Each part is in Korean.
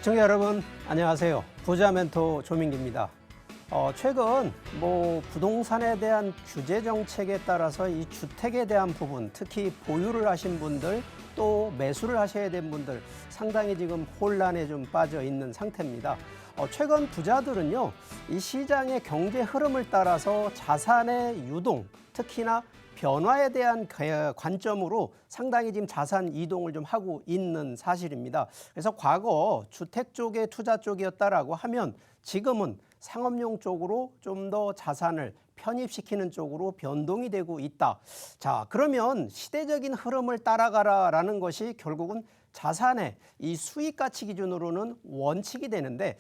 시청자 여러분 안녕하세요. 부자 멘토 조민기입니다. 최근 부동산에 대한 규제 정책에 따라서 이 주택에 대한 부분, 특히 보유를 하신 분들 또 매수를 하셔야 된 분들 상당히 지금 혼란에 좀 빠져 있는 상태입니다. 최근 부자들은요, 이 시장의 경제 흐름을 따라서 자산의 유동, 특히나 변화에 대한 관점으로 상당히 지금 자산 이동을 좀 하고 있는 사실입니다. 그래서 과거 주택 쪽의 투자 쪽이었다라고 하면 지금은 상업용 쪽으로 좀 더 자산을 편입시키는 쪽으로 변동이 되고 있다. 자, 그러면 시대적인 흐름을 따라가라라는 것이 결국은 자산의 이 수익 가치 기준으로는 원칙이 되는데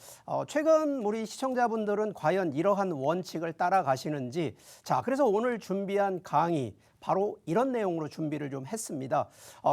최근 우리 시청자분들은 과연 이러한 원칙을 따라가시는지, 자, 그래서 오늘 준비한 강의 바로 이런 내용으로 준비를 좀 했습니다.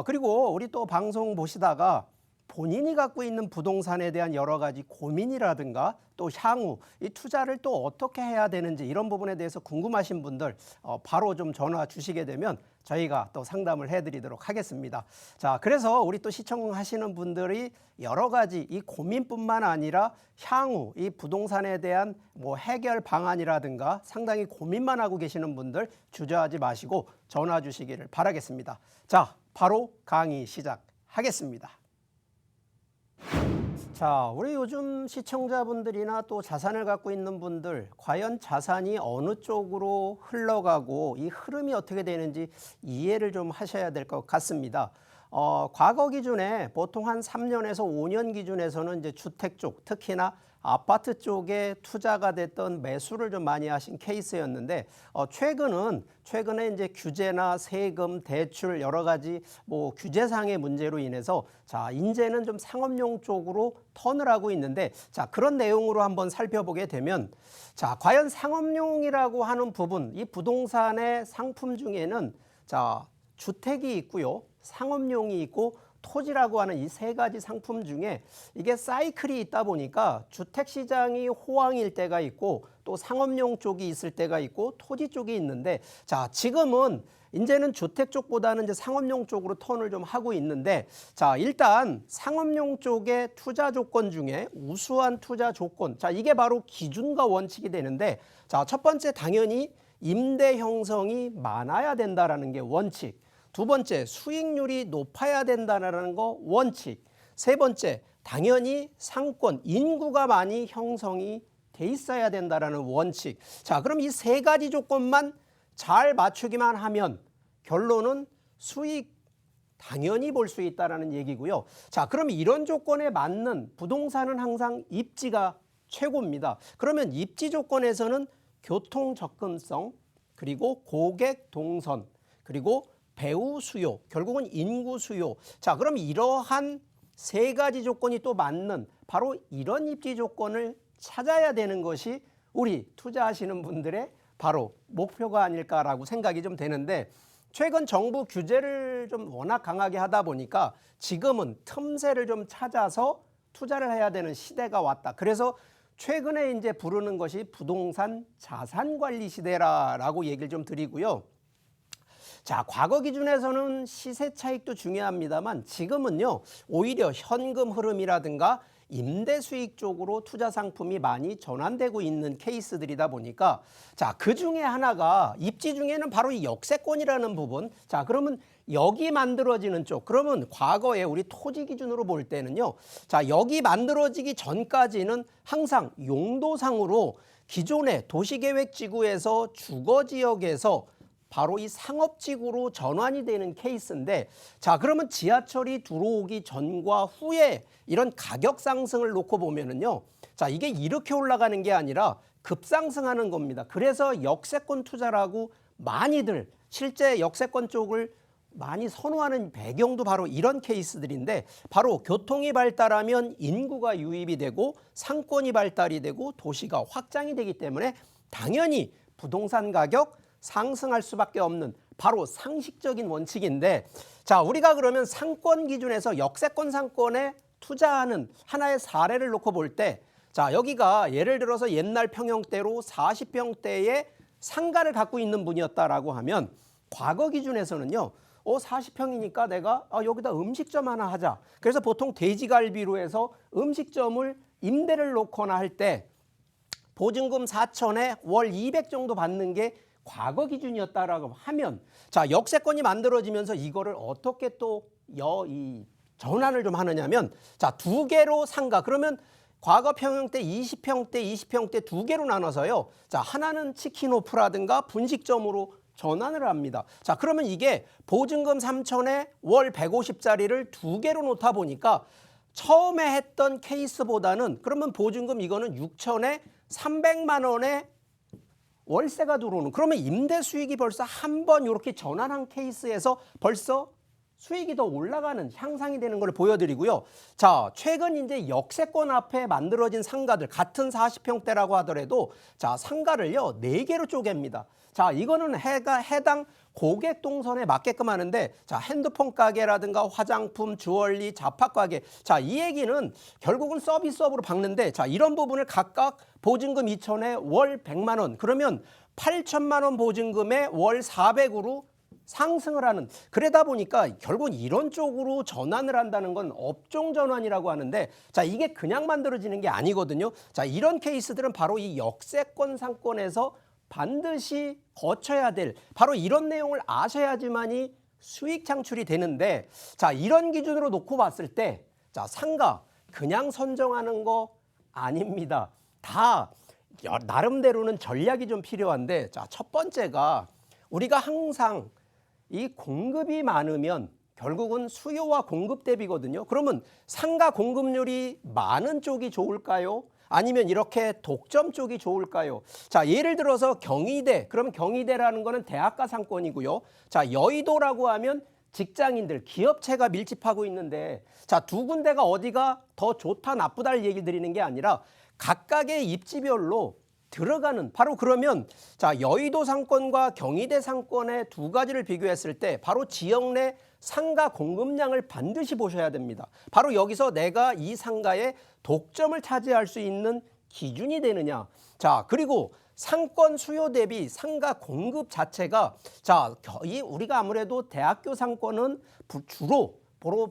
그리고 우리 또 방송 보시다가 본인이 갖고 있는 부동산에 대한 여러 가지 고민이라든가 또 향후 이 투자를 또 어떻게 해야 되는지 이런 부분에 대해서 궁금하신 분들 바로 좀 전화 주시게 되면 저희가 또 상담을 해드리도록 하겠습니다. 자, 그래서 우리 또 시청하시는 분들이 여러 가지 이 고민뿐만 아니라 향후 이 부동산에 대한 해결 방안이라든가 상당히 고민만 하고 계시는 분들 주저하지 마시고 전화 주시기를 바라겠습니다. 자, 바로 강의 시작하겠습니다. 자, 우리 요즘 시청자분들이나 또 자산을 갖고 있는 분들 과연 자산이 어느 쪽으로 흘러가고 이 흐름이 어떻게 되는지 이해를 좀 하셔야 될 것 같습니다. 과거 기준에 보통 한 3년에서 5년 기준에서는 이제 주택 쪽, 특히나 아파트 쪽에 투자가 됐던 매수를 좀 많이 하신 케이스였는데 최근에 이제 규제나 세금, 대출 여러 가지 규제상의 문제로 인해서 자, 이제는 좀 상업용 쪽으로 턴을 하고 있는데, 자, 그런 내용으로 한번 살펴보게 되면, 자, 과연 상업용이라고 하는 부분, 이 부동산의 상품 중에는 자, 주택이 있고요, 상업용이 있고 토지라고 하는 이 세 가지 상품 중에 이게 사이클이 있다 보니까 주택 시장이 호황일 때가 있고 또 상업용 쪽이 있을 때가 있고 토지 쪽이 있는데, 자, 지금은 이제는 주택 쪽보다는 이제 상업용 쪽으로 턴을 좀 하고 있는데, 자, 일단 상업용 쪽의 투자 조건 중에 우수한 투자 조건, 자, 이게 바로 기준과 원칙이 되는데, 자, 첫 번째 당연히 임대 형성이 많아야 된다라는 게 원칙. 두 번째, 수익률이 높아야 된다는 거 원칙. 세 번째, 당연히 상권, 인구가 많이 형성이 돼 있어야 된다는 원칙. 자, 그럼 이 세 가지 조건만 잘 맞추기만 하면 결론은 수익 당연히 볼 수 있다는 얘기고요. 자, 그럼 이런 조건에 맞는 부동산은 항상 입지가 최고입니다. 그러면 입지 조건에서는 교통 접근성, 그리고 고객 동선, 그리고 배우 수요, 결국은 인구 수요. 자, 그럼 이러한 세 가지 조건이 또 맞는 바로 이런 입지 조건을 찾아야 되는 것이 우리 투자하시는 분들의 바로 목표가 아닐까라고 생각이 좀 되는데, 최근 정부 규제를 좀 워낙 강하게 하다 보니까 지금은 틈새를 좀 찾아서 투자를 해야 되는 시대가 왔다. 그래서 최근에 이제 부르는 것이 부동산 자산관리 시대라고 얘기를 좀 드리고요. 자, 과거 기준에서는 시세 차익도 중요합니다만 지금은요, 오히려 현금 흐름이라든가 임대 수익 쪽으로 투자 상품이 많이 전환되고 있는 케이스들이다 보니까, 자, 그 중에 하나가 입지 중에는 바로 이 역세권이라는 부분. 자, 그러면 여기 만들어지는 쪽, 그러면 과거에 우리 토지 기준으로 볼 때는요, 자, 여기 만들어지기 전까지는 항상 용도상으로 기존의 도시계획지구에서 주거지역에서 바로 이 상업지구로 전환이 되는 케이스인데, 자, 그러면 지하철이 들어오기 전과 후에 이런 가격 상승을 놓고 보면은요, 자, 이게 이렇게 올라가는 게 아니라 급상승하는 겁니다. 그래서 역세권 투자라고 많이들 실제 역세권 쪽을 많이 선호하는 배경도 바로 이런 케이스들인데, 바로 교통이 발달하면 인구가 유입이 되고 상권이 발달이 되고 도시가 확장이 되기 때문에 당연히 부동산 가격 상승할 수밖에 없는 바로 상식적인 원칙인데, 자, 우리가 그러면 상권 기준에서 역세권 상권에 투자하는 하나의 사례를 놓고 볼 때, 자, 여기가 예를 들어서 옛날 평형대로 40평대의 상가를 갖고 있는 분이었다라고 하면 과거 기준에서는요, 40평이니까 내가 여기다 음식점 하나 하자. 그래서 보통 돼지갈비로 해서 음식점을 임대를 놓거나 할 때 보증금 4천에 월 200 정도 받는 게 과거 기준이었다라고 하면, 자, 역세권이 만들어지면서 이거를 어떻게 또 전환을 좀 하느냐면, 자, 두 개로 상가. 그러면 과거 평형대 20평대 20평대 두 개로 나눠서요. 자, 하나는 치킨호프라든가 분식점으로 전환을 합니다. 자, 그러면 이게 보증금 3천에 월 150짜리를 두 개로 놓다 보니까 처음에 했던 케이스보다는, 그러면 보증금 이거는 6천에 300만 원에 월세가 들어오는, 그러면 임대 수익이 벌써 한 번 이렇게 전환한 케이스에서 벌써 수익이 더 올라가는, 향상이 되는 걸 보여드리고요. 자, 최근 이제 역세권 앞에 만들어진 상가들, 같은 40평대라고 하더라도 자, 상가를요 4개로 쪼갭니다. 자, 이거는 해당 고객 동선에 맞게끔 하는데, 자, 핸드폰 가게라든가 화장품, 주얼리, 잡화 가게. 자, 이 얘기는 결국은 서비스업으로 박는데, 자, 이런 부분을 각각 보증금 2천에 월 100만 원, 그러면 8천만 원 보증금에 월 400으로 상승을 하는, 그러다 보니까 결국은 이런 쪽으로 전환을 한다는 건 업종 전환이라고 하는데, 자, 이게 그냥 만들어지는 게 아니거든요. 자, 이런 케이스들은 바로 이 역세권 상권에서 반드시 거쳐야 될, 바로 이런 내용을 아셔야지만이 수익 창출이 되는데, 자, 이런 기준으로 놓고 봤을 때, 자, 상가 그냥 선정하는 거 아닙니다. 다 나름대로는 전략이 좀 필요한데, 자, 첫 번째가 우리가 항상 이 공급이 많으면 결국은 수요와 공급 대비거든요. 그러면 상가 공급률이 많은 쪽이 좋을까요? 아니면 이렇게 독점 쪽이 좋을까요? 자, 예를 들어서 경희대, 그러면 경희대라는 거는 대학가 상권이고요. 자, 여의도라고 하면 직장인들, 기업체가 밀집하고 있는데, 자, 두 군데가 어디가 더 좋다 나쁘다를 얘기 드리는 게 아니라 각각의 입지별로 들어가는, 바로 그러면 자, 여의도 상권과 경희대 상권의 두 가지를 비교했을 때 바로 지역 내 상가 공급량을 반드시 보셔야 됩니다. 바로 여기서 내가 이 상가의 독점을 차지할 수 있는 기준이 되느냐. 자, 그리고 상권 수요 대비 상가 공급 자체가, 자, 우리가 아무래도 대학교 상권은 주로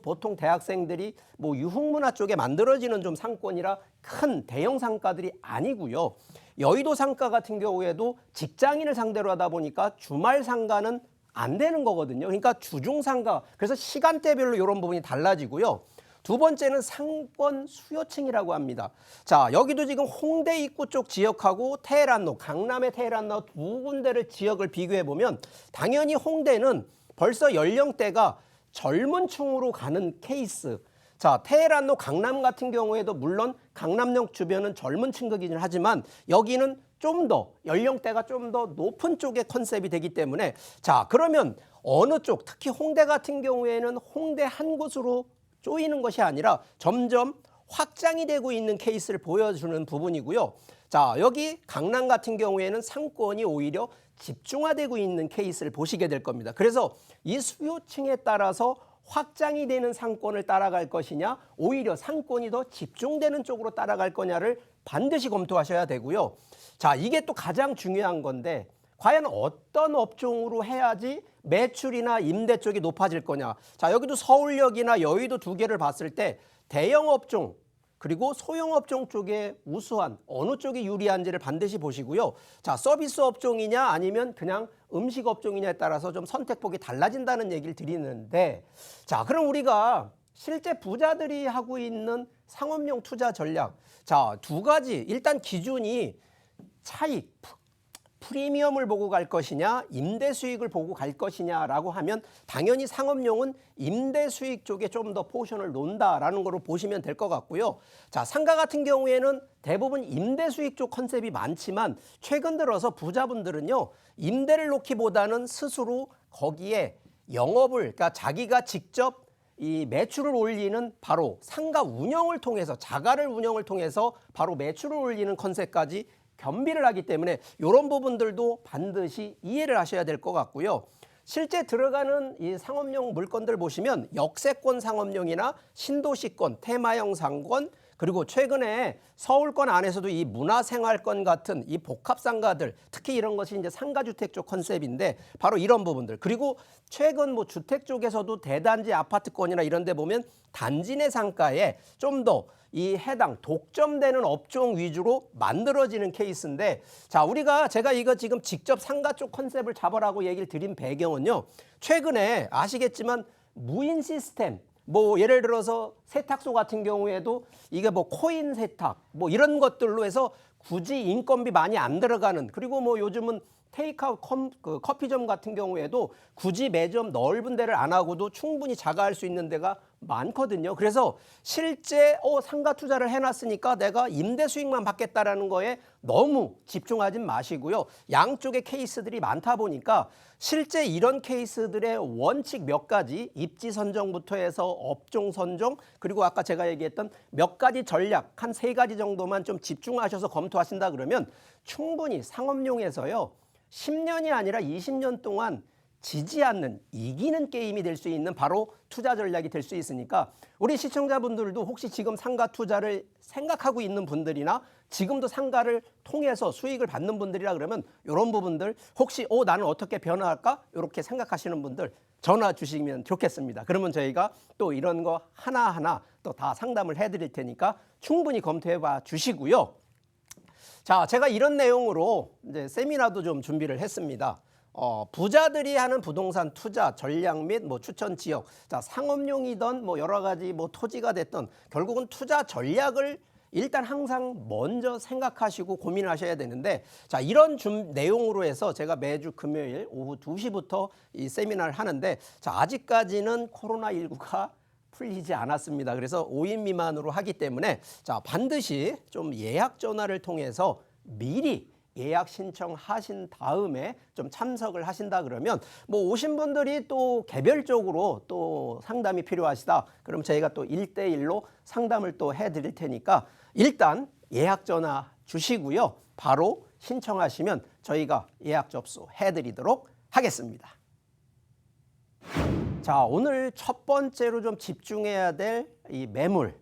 보통 대학생들이 뭐 유흥문화 쪽에 만들어지는 좀 상권이라 큰 대형 상가들이 아니고요. 여의도 상가 같은 경우에도 직장인을 상대로 하다 보니까 주말 상가는 안 되는 거거든요. 그러니까 주중 상가, 그래서 시간대별로 이런 부분이 달라지고요. 두 번째는 상권 수요층이라고 합니다. 자, 여기도 지금 홍대 입구 쪽 지역하고 테헤란로, 강남의 테헤란로 두 군데를 지역을 비교해 보면 당연히 홍대는 벌써 연령대가 젊은 층으로 가는 케이스. 자, 테헤란로 강남 같은 경우에도 물론 강남역 주변은 젊은 층이긴 하지만 여기는 좀 더 연령대가 좀 더 높은 쪽의 컨셉이 되기 때문에, 자, 그러면 어느 쪽, 특히 홍대 같은 경우에는 홍대 한 곳으로 쪼이는 것이 아니라 점점 확장이 되고 있는 케이스를 보여주는 부분이고요. 자, 여기 강남 같은 경우에는 상권이 오히려 집중화되고 있는 케이스를 보시게 될 겁니다. 그래서 이 수요층에 따라서 확장이 되는 상권을 따라갈 것이냐, 오히려 상권이 더 집중되는 쪽으로 따라갈 거냐를 반드시 검토하셔야 되고요. 자, 이게 또 가장 중요한 건데, 과연 어떤 업종으로 해야지 매출이나 임대 쪽이 높아질 거냐. 자, 여기도 서울역이나 여의도 두 개를 봤을 때 대형 업종 그리고 소형 업종 쪽에 우수한 어느 쪽이 유리한지를 반드시 보시고요. 자, 서비스 업종이냐 아니면 그냥 음식 업종이냐에 따라서 좀 선택폭이 달라진다는 얘기를 드리는데, 자, 그럼 우리가 실제 부자들이 하고 있는 상업용 투자 전략, 자, 두 가지, 일단 기준이 차익, 프리미엄을 보고 갈 것이냐, 임대 수익을 보고 갈 것이냐라고 하면 당연히 상업용은 임대 수익 쪽에 좀 더 포션을 놓는다라는 거로 보시면 될 것 같고요. 자, 상가 같은 경우에는 대부분 임대 수익 쪽 컨셉이 많지만 최근 들어서 부자분들은요, 임대를 놓기보다는 스스로 거기에 영업을, 그러니까 자기가 직접 이 매출을 올리는, 바로 상가 운영을 통해서, 자가를 운영을 통해서 바로 매출을 올리는 컨셉까지 겸비를 하기 때문에 이런 부분들도 반드시 이해를 하셔야 될 것 같고요. 실제 들어가는 이 상업용 물건들 보시면 역세권 상업용이나 신도시권, 테마형 상권, 그리고 최근에 서울권 안에서도 이 문화생활권 같은 이 복합상가들, 특히 이런 것이 이제 상가주택 쪽 컨셉인데 바로 이런 부분들. 그리고 최근 뭐 주택 쪽에서도 대단지 아파트권이나 이런 데 보면 단지 내 상가에 좀 더 이 해당 독점되는 업종 위주로 만들어지는 케이스인데, 자, 제가 이거 지금 직접 상가 쪽 컨셉을 잡으라고 얘기를 드린 배경은요, 최근에 아시겠지만 무인 시스템, 뭐 예를 들어서 세탁소 같은 경우에도 이게 뭐 코인 세탁 뭐 이런 것들로 해서 굳이 인건비 많이 안 들어가는, 그리고 뭐 요즘은 테이크아웃 커피점 같은 경우에도 굳이 매점 넓은 데를 안 하고도 충분히 자가할 수 있는 데가 많거든요. 그래서 실제 상가 투자를 해놨으니까 내가 임대 수익만 받겠다라는 거에 너무 집중하지 마시고요. 양쪽의 케이스들이 많다 보니까 실제 이런 케이스들의 원칙 몇 가지, 입지 선정부터 해서 업종 선정, 그리고 아까 제가 얘기했던 몇 가지 전략 한 3가지 정도만 좀 집중하셔서 검토하신다 그러면 충분히 상업용에서요 10년이 아니라 20년 동안 지지 않는, 이기는 게임이 될 수 있는 바로 투자 전략이 될 수 있으니까 우리 시청자분들도 혹시 지금 상가 투자를 생각하고 있는 분들이나 지금도 상가를 통해서 수익을 받는 분들이라 그러면 이런 부분들 혹시 나는 어떻게 변화할까? 이렇게 생각하시는 분들 전화 주시면 좋겠습니다. 그러면 저희가 또 이런 거 하나하나 또 다 상담을 해드릴 테니까 충분히 검토해 봐 주시고요. 자, 제가 이런 내용으로 이제 세미나도 좀 준비를 했습니다. 부자들이 하는 부동산 투자 전략 및 뭐 추천 지역, 자, 상업용이든 뭐 여러 가지 뭐 토지가 됐던 결국은 투자 전략을 일단 항상 먼저 생각하시고 고민하셔야 되는데, 자, 이런 내용으로 해서 제가 매주 금요일 오후 2시부터 이 세미나를 하는데, 자, 아직까지는 코로나19가 풀리지 않았습니다. 그래서 5인 미만으로 하기 때문에 자, 반드시 좀 예약 전화를 통해서 미리 예약 신청하신 다음에 좀 참석을 하신다 그러면 뭐 오신 분들이 또 개별적으로 또 상담이 필요하시다. 그럼 저희가 또 1대1로 상담을 또 해드릴 테니까 일단 예약 전화 주시고요. 바로 신청하시면 저희가 예약 접수 해드리도록 하겠습니다. 자, 오늘 첫 번째로 좀 집중해야 될 이 매물.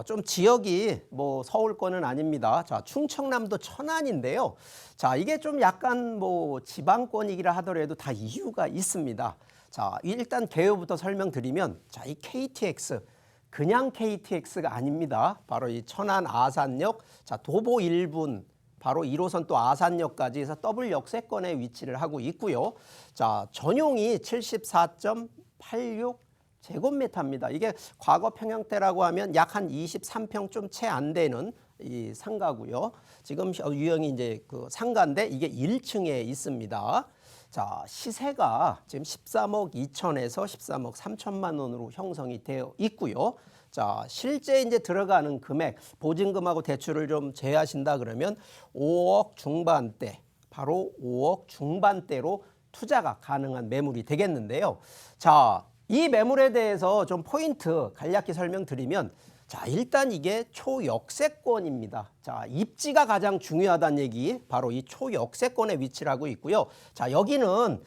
좀 지역이 뭐 서울권은 아닙니다. 자, 충청남도 천안인데요. 자, 이게 좀 약간 뭐 지방권이기라 하더라도 다 이유가 있습니다. 자, 일단 개요부터 설명드리면, 자, 이 KTX 그냥 KTX가 아닙니다. 바로 이 천안 아산역, 자, 도보 1분 바로 1호선 또 아산역까지 해서 더블 역세권에 위치를 하고 있고요. 자, 전용이 74.86 제곱미터입니다. 이게 과거 평형대라고 하면 약 한 23평 좀 채 안 되는 이 상가고요. 지금 유형이 이제 그 상가인데 이게 1층에 있습니다. 자, 시세가 지금 13억 2천에서 13억 3천만 원으로 형성이 되어 있고요. 자, 실제 이제 들어가는 금액, 보증금하고 대출을 좀 제외하신다 그러면 5억 중반대, 바로 5억 중반대로 투자가 가능한 매물이 되겠는데요. 자, 이 매물에 대해서 좀 포인트 간략히 설명드리면, 자, 일단 이게 초역세권입니다. 자, 입지가 가장 중요하다는 얘기, 바로 이 초역세권에 위치를 하고 있고요. 자, 여기는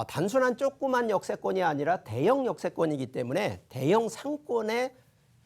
단순한 조그만 역세권이 아니라 대형 역세권이기 때문에 대형 상권의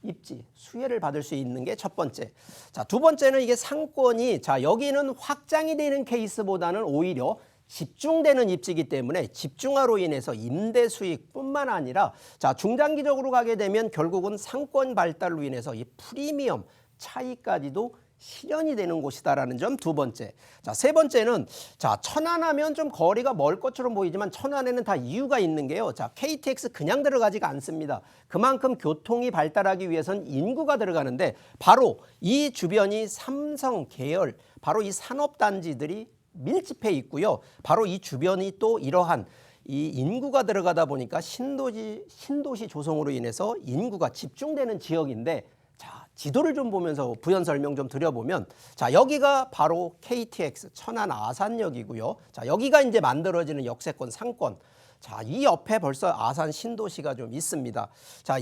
입지, 수혜를 받을 수 있는 게 첫 번째. 자, 두 번째는 이게 상권이, 자, 여기는 확장이 되는 케이스보다는 오히려 집중되는 입지이기 때문에 집중화로 인해서 임대 수익뿐만 아니라, 자, 중장기적으로 가게 되면 결국은 상권 발달로 인해서 이 프리미엄 차이까지도 실현이 되는 곳이다라는 점 두 번째. 자, 세 번째는, 자, 천안하면 좀 거리가 멀 것처럼 보이지만 천안에는 다 이유가 있는 게요. 자, KTX 그냥 들어가지가 않습니다. 그만큼 교통이 발달하기 위해선 인구가 들어가는데 바로 이 주변이 삼성 계열, 바로 이 산업단지들이 밀집해 있고요. 바로 이 주변이 또 이러한 이 인구가 들어가다 보니까 신도시 조성으로 인해서 인구가 집중되는 지역인데, 자, 지도를 좀 보면서 부연 설명 좀 드려보면, 자, 여기가 바로 KTX 천안 아산역이고요. 자, 여기가 이제 만들어지는 역세권 상권. 자, 이 옆에 벌써 아산 신도시가 좀 있습니다. 자,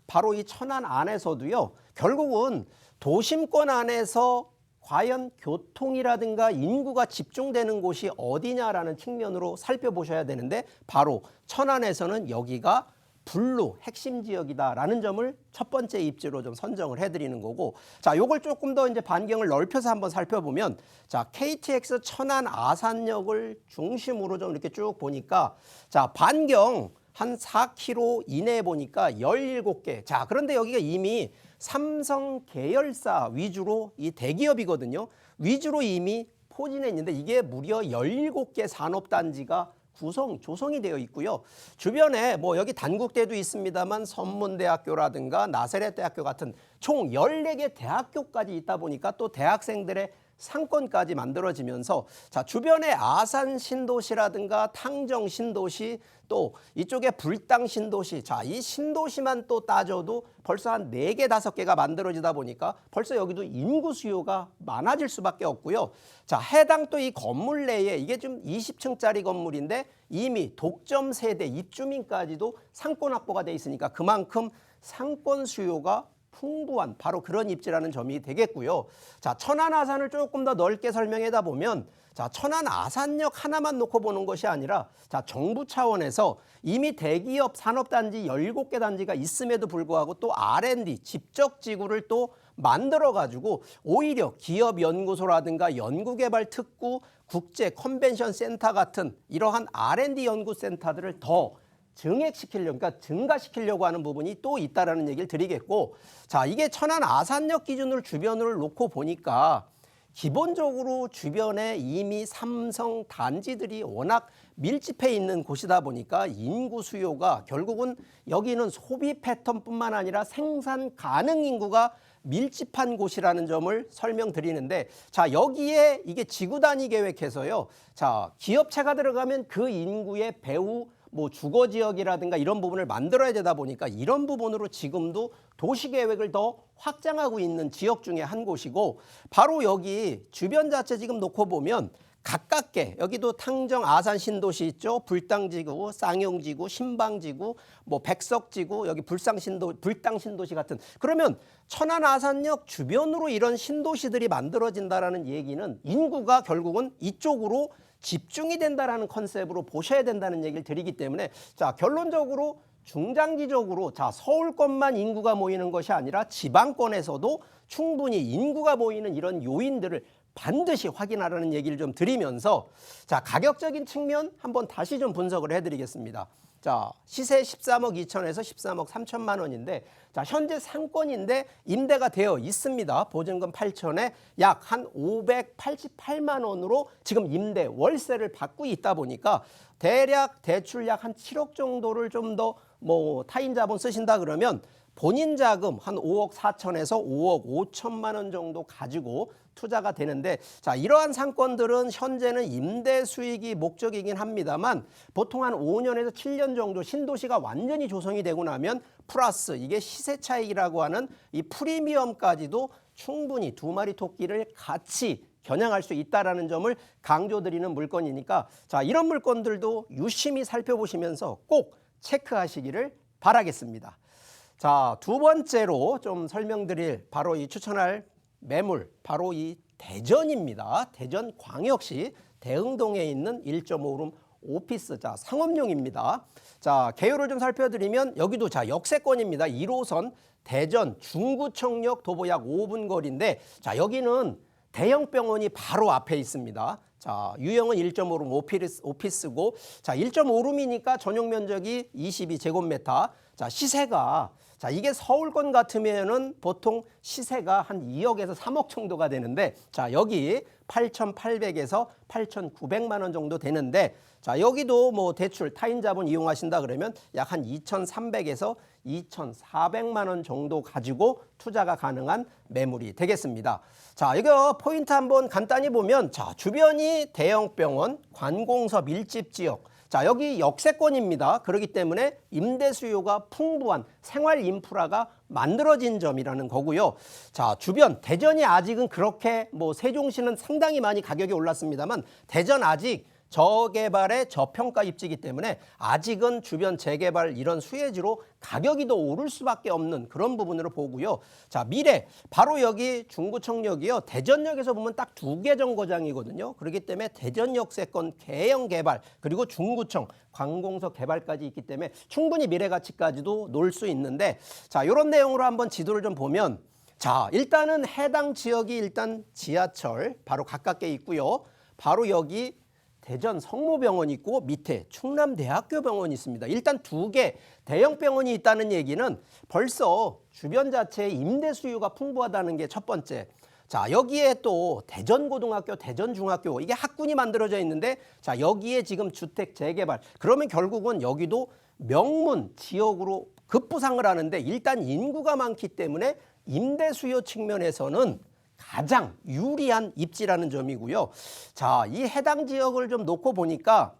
바로 이 천안 안에서도요, 결국은 도심권 안에서 과연 교통이라든가 인구가 집중되는 곳이 어디냐라는 측면으로 살펴보셔야 되는데, 바로 천안에서는 여기가 블루 핵심 지역이다라는 점을 첫 번째 입지로 좀 선정을 해드리는 거고, 자, 요걸 조금 더 이제 반경을 넓혀서 한번 살펴보면, 자, KTX 천안 아산역을 중심으로 좀 이렇게 쭉 보니까, 자, 반경 한 4km 이내에 보니까 17개. 자, 그런데 여기가 이미 삼성 계열사 위주로 이 대기업이거든요. 위주로 이미 포진해 있는데 이게 무려 17개 산업단지가 조성이 되어 있고요. 주변에 뭐 여기 단국대도 있습니다만 선문대학교라든가 나세렛대학교 같은 총 14개 대학교까지 있다 보니까 또 대학생들의 상권까지 만들어지면서, 자, 주변에 아산 신도시라든가 탕정 신도시, 또 이쪽에 불당 신도시, 자, 이 신도시만 또 따져도 벌써 한 4개, 5개가 만들어지다 보니까 벌써 여기도 인구 수요가 많아질 수밖에 없고요. 자, 해당 또 이 건물 내에 이게 좀 20층짜리 건물인데 이미 독점 세대 입주민까지도 상권 확보가 돼 있으니까 그만큼 상권 수요가 풍부한 바로 그런 입지라는 점이 되겠고요. 자, 천안 아산을 조금 더 넓게 설명하다 보면, 자, 천안 아산역 하나만 놓고 보는 것이 아니라, 자, 정부 차원에서 이미 대기업 산업단지 17개 단지가 있음에도 불구하고 또 R&D 집적지구를 또 만들어가지고 오히려 기업연구소라든가 연구개발특구, 국제 컨벤션 센터 같은 이러한 R&D 연구센터들을 더 증액시키려고, 그러니까 증가시키려고 하는 부분이 또 있다라는 얘기를 드리겠고, 자, 이게 천안 아산역 기준으로 주변을 놓고 보니까 기본적으로 주변에 이미 삼성 단지들이 워낙 밀집해 있는 곳이다 보니까 인구 수요가 결국은 여기는 소비 패턴뿐만 아니라 생산 가능 인구가 밀집한 곳이라는 점을 설명드리는데, 자, 여기에 이게 지구 단위 계획해서요. 자, 기업체가 들어가면 그 인구의 배후 뭐 주거 지역이라든가 이런 부분을 만들어야 되다 보니까 이런 부분으로 지금도 도시 계획을 더 확장하고 있는 지역 중에 한 곳이고, 바로 여기 주변 자체 지금 놓고 보면 가깝게 여기도 탕정 아산 신도시 있죠. 불당지구, 쌍용지구, 신방지구, 뭐 백석지구, 여기 불당 신도시 같은, 그러면 천안 아산역 주변으로 이런 신도시들이 만들어진다라는 얘기는 인구가 결국은 이쪽으로 집중이 된다라는 컨셉으로 보셔야 된다는 얘기를 드리기 때문에, 자, 결론적으로 중장기적으로, 자, 서울권만 인구가 모이는 것이 아니라 지방권에서도 충분히 인구가 모이는 이런 요인들을 반드시 확인하라는 얘기를 좀 드리면서, 자, 가격적인 측면 한번 다시 좀 분석을 해드리겠습니다. 자, 시세 13억 2천에서 13억 3천만 원인데, 자, 현재 상권인데 임대가 되어 있습니다. 보증금 8천에 약 한 588만 원으로 지금 임대 월세를 받고 있다 보니까 대략 대출 약 한 7억 정도를 좀 더 뭐 타인 자본 쓰신다 그러면 본인 자금 한 5억 4천에서 5억 5천만 원 정도 가지고 투자가 되는데, 자, 이러한 상권들은 현재는 임대 수익이 목적이긴 합니다만 보통 한 5년에서 7년 정도 신도시가 완전히 조성이 되고 나면 플러스 이게 시세 차익이라고 하는 이 프리미엄까지도 충분히 두 마리 토끼를 같이 겨냥할 수 있다라는 점을 강조드리는 물건이니까, 자, 이런 물건들도 유심히 살펴보시면서 꼭 체크하시기를 바라겠습니다. 자, 두 번째로 좀 설명드릴 바로 이 추천할 매물, 바로 이 대전입니다. 대전광역시 대흥동에 있는 1.5룸 오피스, 자, 상업용입니다. 자, 개요를 좀 살펴드리면 여기도 자, 역세권입니다. 1호선 대전 중구청역 도보 약 5분 거리인데, 자, 여기는 대형 병원이 바로 앞에 있습니다. 자, 유형은 1.5룸 오피스고, 자, 1.5룸이니까 전용 면적이 22제곱미터. 자, 시세가, 자, 이게 서울권 같으면은 보통 시세가 한 2억에서 3억 정도가 되는데, 자, 여기 8,800에서 8,900만 원 정도 되는데, 자, 여기도 뭐 대출 타인 자본 이용하신다 그러면 약 한 2,300에서 2,400만 원 정도 가지고 투자가 가능한 매물이 되겠습니다. 자, 이거 포인트 한번 간단히 보면, 자, 주변이 대형 병원, 관공서 밀집 지역, 자, 여기 역세권입니다. 그렇기 때문에 임대 수요가 풍부한 생활 인프라가 만들어진 점이라는 거고요. 자, 주변 대전이 아직은 그렇게 뭐 세종시는 상당히 많이 가격이 올랐습니다만 대전 아직 저개발의 저평가 입지이기 때문에 아직은 주변 재개발 이런 수혜지로 가격이 더 오를 수밖에 없는 그런 부분으로 보고요. 자, 미래 바로 여기 중구청역이요. 대전역에서 보면 딱 2개 정거장이거든요. 그렇기 때문에 대전역세권 개형 개발 그리고 중구청 관공서 개발까지 있기 때문에 충분히 미래 가치까지도 놓을 수 있는데, 자, 이런 내용으로 한번 지도를 좀 보면, 자, 일단은 해당 지역이 일단 지하철 바로 가깝게 있고요. 바로 여기 대전 성모병원이 있고 밑에 충남대학교 병원이 있습니다. 일단 2개 대형 병원이 있다는 얘기는 벌써 주변 자체에 임대 수요가 풍부하다는 게 첫 번째. 자, 여기에 또 대전고등학교, 대전중학교 이게 학군이 만들어져 있는데, 자, 여기에 지금 주택 재개발, 그러면 결국은 여기도 명문 지역으로 급부상을 하는데, 일단 인구가 많기 때문에 임대 수요 측면에서는 가장 유리한 입지라는 점이고요. 자, 이 해당 지역을 좀 놓고 보니까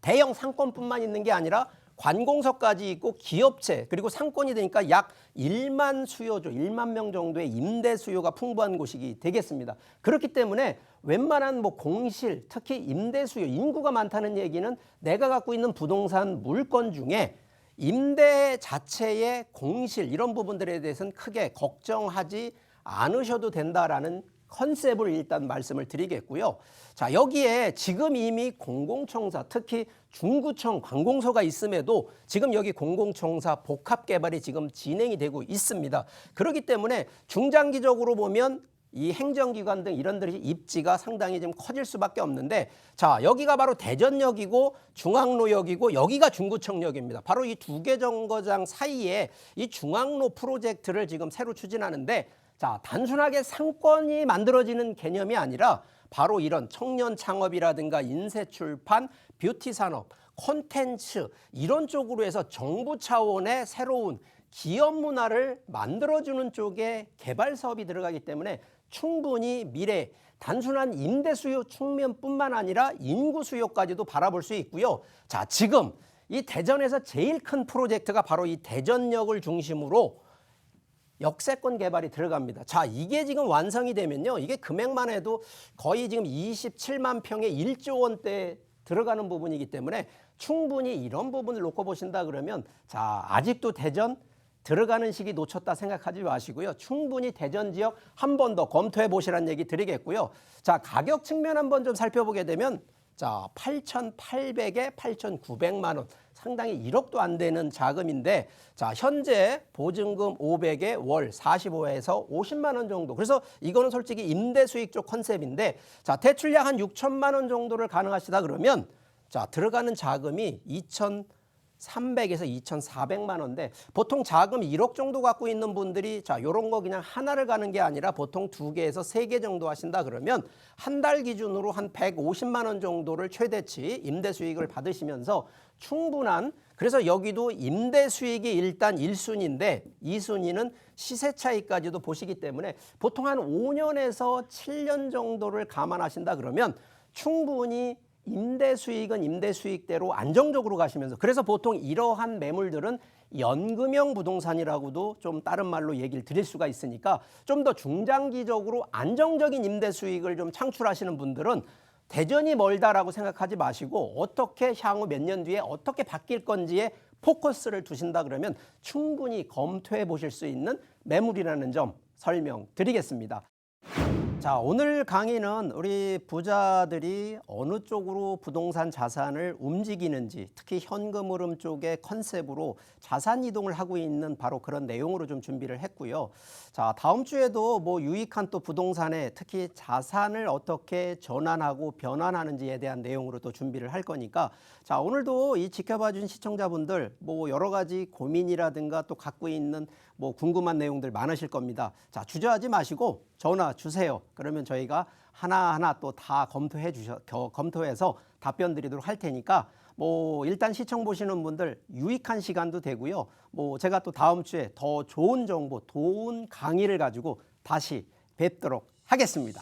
대형 상권뿐만 있는 게 아니라 관공서까지 있고 기업체 그리고 상권이 되니까 약 1만 수요죠. 1만 명 정도의 임대 수요가 풍부한 곳이 되겠습니다. 그렇기 때문에 웬만한 뭐 공실, 특히 임대 수요, 인구가 많다는 얘기는 내가 갖고 있는 부동산 물건 중에 임대 자체의 공실 이런 부분들에 대해서는 크게 걱정하지 않으셔도 된다라는 컨셉을 일단 말씀을 드리겠고요. 자, 여기에 지금 이미 공공청사, 특히 중구청 관공서가 있음에도 지금 여기 공공청사 복합개발이 지금 진행이 되고 있습니다. 그렇기 때문에 중장기적으로 보면 이 행정기관 등 이런들이 입지가 상당히 좀 커질 수밖에 없는데, 자, 여기가 바로 대전역이고 중앙로역이고 여기가 중구청역입니다. 바로 이 2개 정거장 사이에 이 중앙로 프로젝트를 지금 새로 추진하는데, 자, 단순하게 상권이 만들어지는 개념이 아니라 바로 이런 청년 창업이라든가 인쇄 출판, 뷰티 산업, 콘텐츠 이런 쪽으로 해서 정부 차원의 새로운 기업 문화를 만들어주는 쪽에 개발 사업이 들어가기 때문에 충분히 미래 단순한 임대 수요 측면뿐만 아니라 인구 수요까지도 바라볼 수 있고요. 자, 지금 이 대전에서 제일 큰 프로젝트가 바로 이 대전역을 중심으로 역세권 개발이 들어갑니다. 자, 이게 지금 완성이 되면요, 이게 금액만 해도 거의 지금 27만 평에 1조 원대 들어가는 부분이기 때문에 충분히 이런 부분을 놓고 보신다 그러면, 자, 아직도 대전 들어가는 시기 놓쳤다 생각하지 마시고요. 충분히 대전 지역 한 번 더 검토해 보시라는 얘기 드리겠고요. 자, 가격 측면 한번 좀 살펴보게 되면, 자, 8,800에 8,900만 원. 상당히 1억도 안 되는 자금인데, 자, 현재 보증금 500에 월 45에서 50만 원 정도. 그래서 이거는 솔직히 임대 수익 쪽 컨셉인데, 자, 대출 약 한 6천만 원 정도를 가능하시다 그러면, 자, 들어가는 자금이 2,300에서 2,400만 원인데, 보통 자금 1억 정도 갖고 있는 분들이, 자, 요런 거 그냥 하나를 가는 게 아니라 보통 2개에서 3개 정도 하신다 그러면 한 달 기준으로 한 150만 원 정도를 최대치 임대 수익을 받으시면서 충분한, 그래서 여기도 임대 수익이 일단 1순위인데 2순위는 시세 차이까지도 보시기 때문에 보통 한 5년에서 7년 정도를 감안하신다 그러면 충분히 임대 수익은 임대 수익대로 안정적으로 가시면서, 그래서 보통 이러한 매물들은 연금형 부동산이라고도 좀 다른 말로 얘기를 드릴 수가 있으니까 좀 더 중장기적으로 안정적인 임대 수익을 좀 창출하시는 분들은 대전이 멀다라고 생각하지 마시고 어떻게 향후 몇 년 뒤에 어떻게 바뀔 건지에 포커스를 두신다 그러면 충분히 검토해 보실 수 있는 매물이라는 점 설명드리겠습니다. 자, 오늘 강의는 우리 부자들이 어느 쪽으로 부동산 자산을 움직이는지, 특히 현금 흐름 쪽의 컨셉으로 자산 이동을 하고 있는 바로 그런 내용으로 좀 준비를 했고요. 자, 다음 주에도 뭐 유익한 또 부동산에 특히 자산을 어떻게 전환하고 변환하는지에 대한 내용으로 또 준비를 할 거니까, 자, 오늘도 이 지켜봐 준 시청자분들 뭐 여러 가지 고민이라든가 또 갖고 있는 뭐 궁금한 내용들 많으실 겁니다. 자, 주저하지 마시고 전화 주세요. 그러면 저희가 하나하나 또 다 검토해서 답변 드리도록 할 테니까, 뭐 일단 시청 보시는 분들 유익한 시간도 되고요. 뭐 제가 또 다음 주에 더 좋은 정보, 좋은 강의를 가지고 다시 뵙도록 하겠습니다.